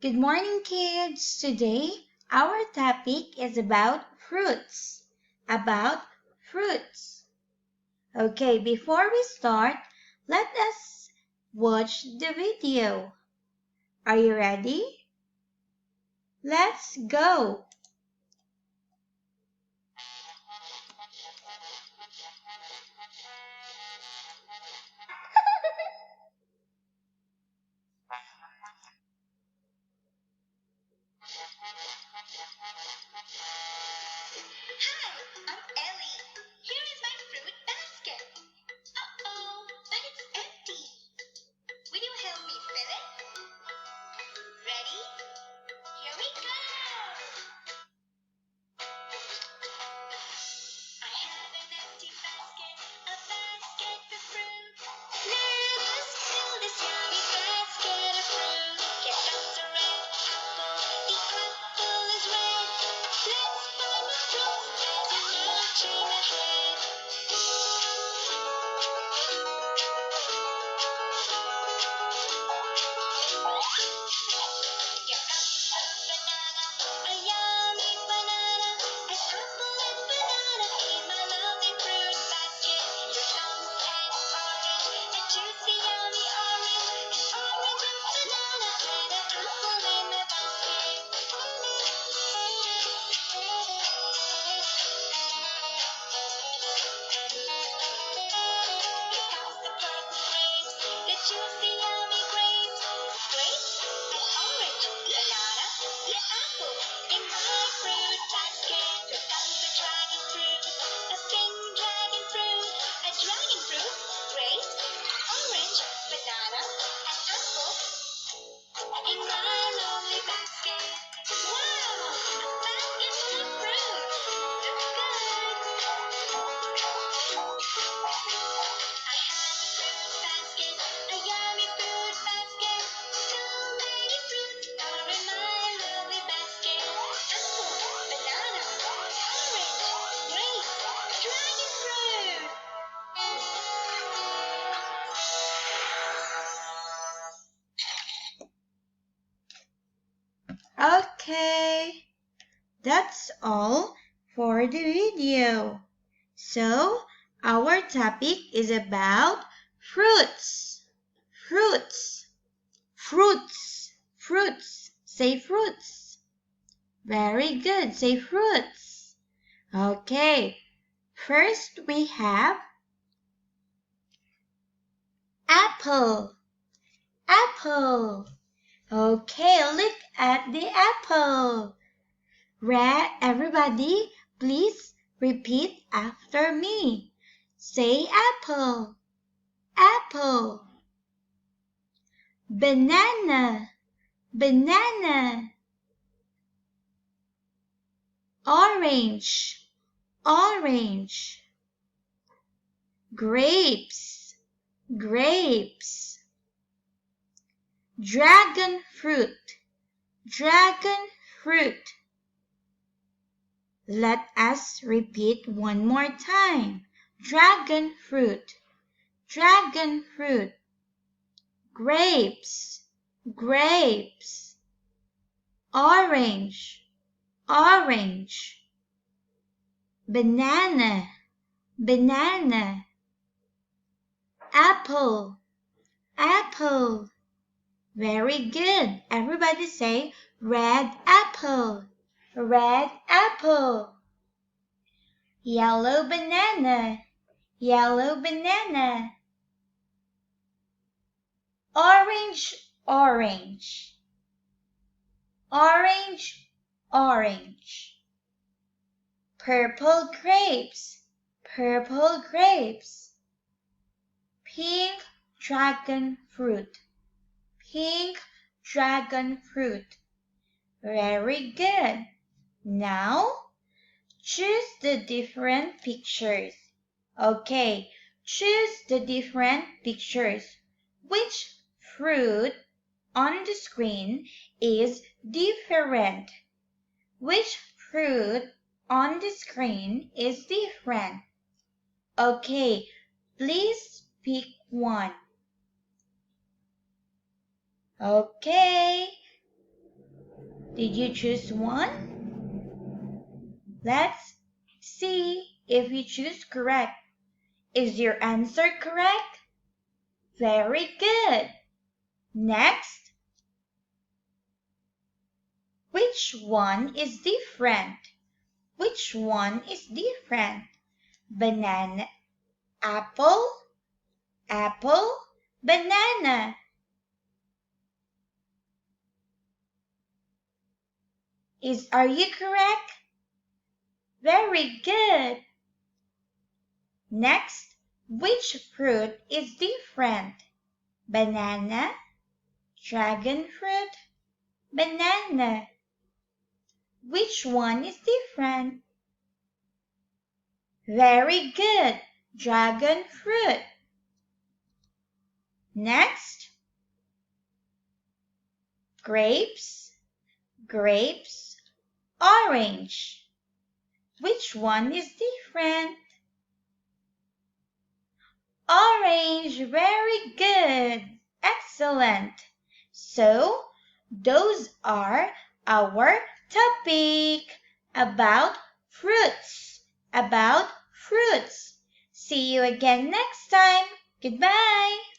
Good morning, kids. Today, our topic is about fruits. About fruits. Okay, before we start, let us watch the video. Are you ready? Let's go. Hi, I'm Ellie. Here is my fruit basket. Uh-oh, but it's empty. Will you help me fill it? Ready? Here we go! I have an empty basket, a basket for fruit. Let us fill this yummy basket of fruit. Here comes a red apple, the apple is red. Let's find the fruits as we're marching ahead. Here comes a banana, a yummy banana. An apple and banana in my lovely fruit basket. Here comes an orange, a juicy yummy orange. An orange and banana and an apple in my basket. Here comes the purple grapes, the juicy yummy grapes. Grapes, an orange, banana, an apple in my fruit basket. Here comes the dragon fruit, a pink dragon fruit, a dragon fruit, grapes, orange, banana, an apple in my lovely basket. Wow, a basket full of fruit. Looks good. I have a fruit basket, a yummy fruit basket. So many fruits are in my lovely basket. Apple, banana, orange, grape, dragon fruit. Okay, that's all for the video. So, our topic is about fruits. Fruits. Fruits. Fruits. Say fruits. Very good. Say fruits. Okay. First we have apple. Apple. Okay, look at the apple. Everybody, please repeat after me. Say apple. Apple. Banana. Banana. Orange. Orange. Grapes. Grapes. Dragon fruit. Dragon fruit. Let us repeat one more time. Dragon fruit. Dragon fruit. Grapes. Grapes. Orange. Orange. Banana. Banana. Apple. Apple. Very good. Everybody say red apple. Red apple. Yellow banana. Yellow banana. Orange, orange. Orange, orange. Purple grapes. Purple grapes. Pink dragon fruit. Pink dragon fruit. Very good. Now, choose the different pictures. Okay, choose the different pictures. Which fruit on the screen is different? Which fruit on the screen is different? Okay, please pick one. Okay, Did you choose one? Let's see if you choose correct. Is your answer correct? Very good. Next, which one is different? Which one is different? Banana, apple, apple, banana. Are you correct? Very good. Next, which fruit is different? Banana, dragon fruit, banana. Which one is different? Very good. Dragon fruit. Next, grapes, grapes, orange. Which one is different? Orange. Very good. Excellent. So, those are our topic about fruits. About fruits. See you again next time. Goodbye.